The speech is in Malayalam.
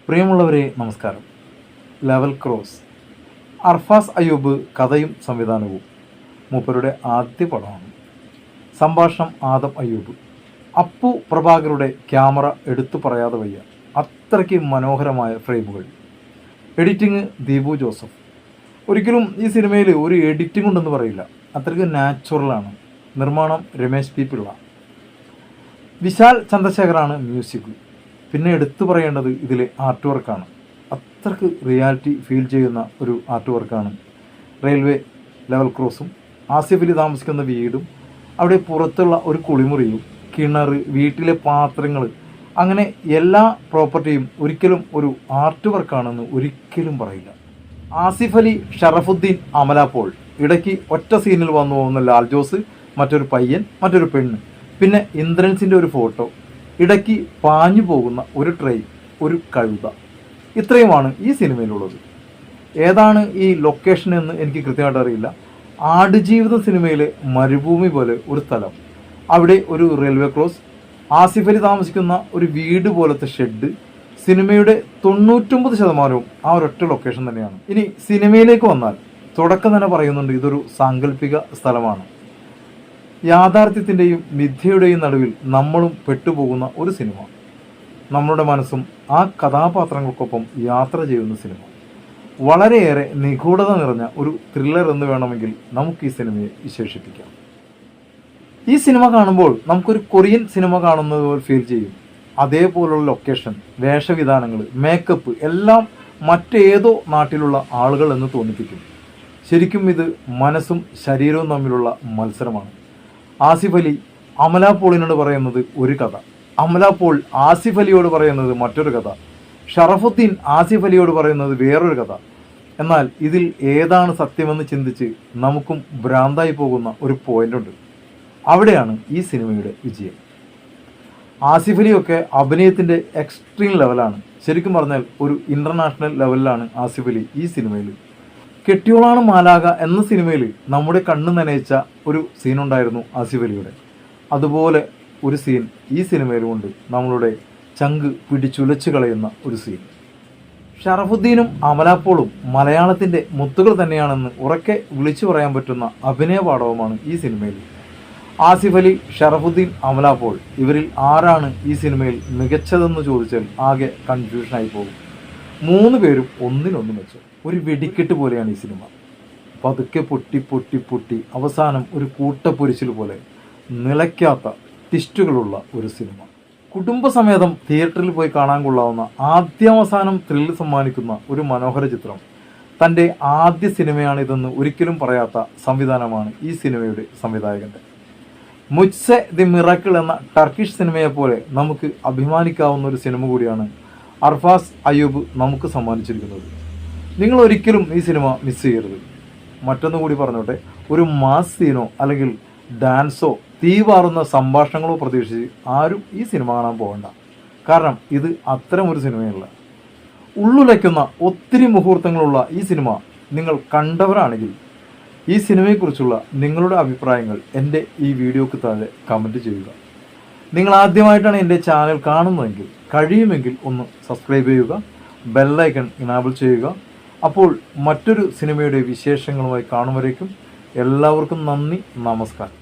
പ്രിയമുള്ളവരെ നമസ്കാരം. ലെവൽ ക്രോസ്, അർഫാസ് അയ്യൂബ് കഥയും സംവിധാനവും. മൂപ്പരുടെ ആദ്യ പടമാണ്. സംഭാഷണം ആദം അയ്യൂബ്. അപ്പു പ്രഭാകരുടെ ക്യാമറ എടുത്തു പറയാതെ വയ്യ, അത്രയ്ക്ക് മനോഹരമായ ഫ്രെയിമുകൾ. Editing Deepu Joseph. ഒരിക്കലും ഈ സിനിമയിൽ ഒരു എഡിറ്റിംഗ് ഉണ്ടെന്ന് പറയില്ല, അത്രയ്ക്ക് നാച്ചുറലാണ്. നിർമ്മാണം രമേശ് പി പിള്ള. വിശാൽ ചന്ദ്രശേഖറാണ് മ്യൂസിക്. പിന്നെ എടുത്തു പറയേണ്ടത് ഇതിലെ ആർട്ട് വർക്കാണ്. അത്രയ്ക്ക് റിയാലിറ്റി ഫീൽ ചെയ്യുന്ന ഒരു ആർട്ട് വർക്കാണ്. റെയിൽവേ ലെവൽ ക്രോസും ആസിഫ് അലി താമസിക്കുന്ന വീടും അവിടെ പുറത്തുള്ള ഒരു കുളിമുറിയും കിണർ, വീട്ടിലെ പാത്രങ്ങൾ, അങ്ങനെ എല്ലാ പ്രോപ്പർട്ടിയും ഒരിക്കലും ഒരു ആർട്ട് വർക്കാണെന്ന് ഒരിക്കലും പറയില്ല. ആസിഫ് അലി, ഷറഫുദ്ദീൻ, അമല പോൾ, ഇടയ്ക്ക് ഒറ്റ സീനിൽ വന്നു പോകുന്ന ലാൽ ജോസ്, മറ്റൊരു പയ്യൻ, മറ്റൊരു പെണ്ണ്, പിന്നെ ഇന്ദ്രൻസിൻ്റെ ഒരു ഫോട്ടോ, ഇടയ്ക്ക് പാഞ്ഞു പോകുന്ന ഒരു ട്രെയിൻ, ഒരു കഴുത. ഇത്രയുമാണ് ഈ സിനിമയിലുള്ളത്. ഏതാണ് ഈ ലൊക്കേഷൻ എന്ന് എനിക്ക് കൃത്യമായിട്ട് അറിയില്ല. ആടുജീവിതം സിനിമയിലെ മരുഭൂമി പോലെ ഒരു സ്ഥലം, അവിടെ ഒരു റെയിൽവേ ക്രോസ്, ആസിഫ് അലി താമസിക്കുന്ന ഒരു വീട് പോലത്തെ ഷെഡ്. സിനിമയുടെ 99% ആ ഒരൊറ്റ ലൊക്കേഷൻ തന്നെയാണ്. ഇനി സിനിമയിലേക്ക് വന്നാൽ തുടക്കം തന്നെ പറയുന്നുണ്ട്, ഇതൊരു സാങ്കല്പിക സ്ഥലമാണ്. യാഥാർത്ഥ്യത്തിൻ്റെയും മിഥ്യയുടെയും നടുവിൽ നമ്മളും പെട്ടുപോകുന്ന ഒരു സിനിമ. നമ്മളുടെ മനസ്സും ആ കഥാപാത്രങ്ങൾക്കൊപ്പം യാത്ര ചെയ്യുന്ന സിനിമ. വളരെയേറെ നിഗൂഢത നിറഞ്ഞ ഒരു ത്രില്ലർ എന്ന് വേണമെങ്കിൽ നമുക്ക് ഈ സിനിമയെ വിശേഷിപ്പിക്കാം. ഈ സിനിമ കാണുമ്പോൾ നമുക്കൊരു കൊറിയൻ സിനിമ കാണുന്നത് പോലെ ഫീൽ ചെയ്യും. അതേപോലുള്ള ലൊക്കേഷൻ, വേഷവിധാനങ്ങൾ, മേക്കപ്പ് എല്ലാം മറ്റേതോ നാട്ടിലുള്ള ആളുകൾ എന്ന് തോന്നിപ്പിക്കും. ശരിക്കും ഇത് മനസ്സും ശരീരവും തമ്മിലുള്ള മത്സരമാണ്. ആസിഫ് അലി അമല പോളിനോട് പറയുന്നത് ഒരു കഥ, അമല പോൾ ആസിഫ് അലിയോട് പറയുന്നത് മറ്റൊരു കഥ, ഷറഫുദ്ദീൻ ആസിഫ് അലിയോട് പറയുന്നത് വേറൊരു കഥ. എന്നാൽ ഇതിൽ ഏതാണ് സത്യമെന്ന് ചിന്തിച്ച് നമുക്കും ഭ്രാന്തായി പോകുന്ന ഒരു പോയിന്റുണ്ട്. അവിടെയാണ് ഈ സിനിമയുടെ വിജയം. ആസിഫ് അലിയൊക്കെ അഭിനയത്തിൻ്റെ എക്സ്ട്രീം ലെവലാണ്. ശരിക്കും പറഞ്ഞാൽ ഒരു ഇൻ്റർനാഷണൽ ലെവലിലാണ് ആസിഫ് അലി ഈ സിനിമയിൽ. കെട്ടിയോളാണ് മാലാക എന്ന സിനിമയിൽ നമ്മുടെ കണ്ണ് നനയിച്ച ഒരു സീനുണ്ടായിരുന്നു ആസിഫ് അലിയുടെ. അതുപോലെ ഒരു സീൻ ഈ സിനിമയിലുമുണ്ട്, നമ്മളുടെ ചങ്ക് പിടിച്ചുലച്ച് കളയുന്ന ഒരു സീൻ. ഷറഫുദ്ദീനും അമലാപ്പോളും മലയാളത്തിൻ്റെ മുത്തുകൾ തന്നെയാണെന്ന് ഉറക്കെ വിളിച്ചു പറയാൻ പറ്റുന്ന അഭിനയ പാഠവുമാണ് ഈ സിനിമയിൽ. ആസിഫ് അലി, ഷറഫുദ്ദീൻ, അമലാപ്പോൾ, ഇവരിൽ ആരാണ് ഈ സിനിമയിൽ മികച്ചതെന്ന് ചോദിച്ചാൽ ആകെ കൺഫ്യൂഷനായി പോകും. 3 പേരും ഒന്നിനൊന്ന് മെച്ചം. ഒരു വെടിക്കെട്ട് പോലെയാണ് ഈ സിനിമ. പതുക്കെ പൊട്ടി പൊട്ടി പൊട്ടി അവസാനം ഒരു കൂട്ടപ്പൊരിച്ചിൽ പോലെ നിലയ്ക്കാത്ത ട്വിസ്റ്റുകളുള്ള ഒരു സിനിമ. കുടുംബസമേതം തിയേറ്ററിൽ പോയി കാണാൻ കൊള്ളാവുന്ന ആദ്യാവസാനം ത്രില്ല് സമ്മാനിക്കുന്ന ഒരു മനോഹര ചിത്രം. തൻ്റെ ആദ്യ സിനിമയാണിതെന്ന് ഒരിക്കലും പറയാത്ത സംവിധാനമാണ് ഈ സിനിമയുടെ സംവിധായകൻ്റെ. മുജ്സെ ദി മിറാക്കിൾ എന്ന ടർക്കിഷ് സിനിമയെപ്പോലെ നമുക്ക് അഭിമാനിക്കാവുന്ന ഒരു സിനിമ കൂടിയാണ് അർഫാസ് അയ്യൂബ് നമുക്ക് സമ്മാനിച്ചിരിക്കുന്നത്. നിങ്ങൾ ഒരിക്കലും ഈ സിനിമ മിസ് ചെയ്യരുത്. മറ്റൊന്നു കൂടി പറഞ്ഞോട്ടെ, ഒരു മാസ് സീനോ അല്ലെങ്കിൽ ഡാൻസോ തീവാറുന്ന സംഭാഷണങ്ങളോ പ്രതീക്ഷിച്ച് ആരും ഈ സിനിമ കാണാൻ പോകണ്ട. കാരണം ഇത് അത്തരമൊരു സിനിമയല്ല. ഉള്ളുലയ്ക്കുന്ന ഒത്തിരി മുഹൂർത്തങ്ങളുള്ള ഈ സിനിമ നിങ്ങൾ കണ്ടവരാണെങ്കിൽ ഈ സിനിമയെക്കുറിച്ചുള്ള നിങ്ങളുടെ അഭിപ്രായങ്ങൾ എൻ്റെ ഈ വീഡിയോക്ക് താഴെ കമൻറ്റ് ചെയ്യുക. നിങ്ങൾ ആദ്യമായിട്ടാണ് എൻ്റെ ചാനൽ കാണുന്നതെങ്കിൽ കഴിയുമെങ്കിൽ ഒന്ന് സബ്സ്ക്രൈബ് ചെയ്യുക, ബെല്ലൈക്കൺ ഇനാബിൾ ചെയ്യുക. അപ്പോൾ മറ്റൊരു സിനിമയുടെ വിശേഷങ്ങളുമായി കാണുമ്പോഴേക്കും എല്ലാവർക്കും നന്ദി, നമസ്കാരം.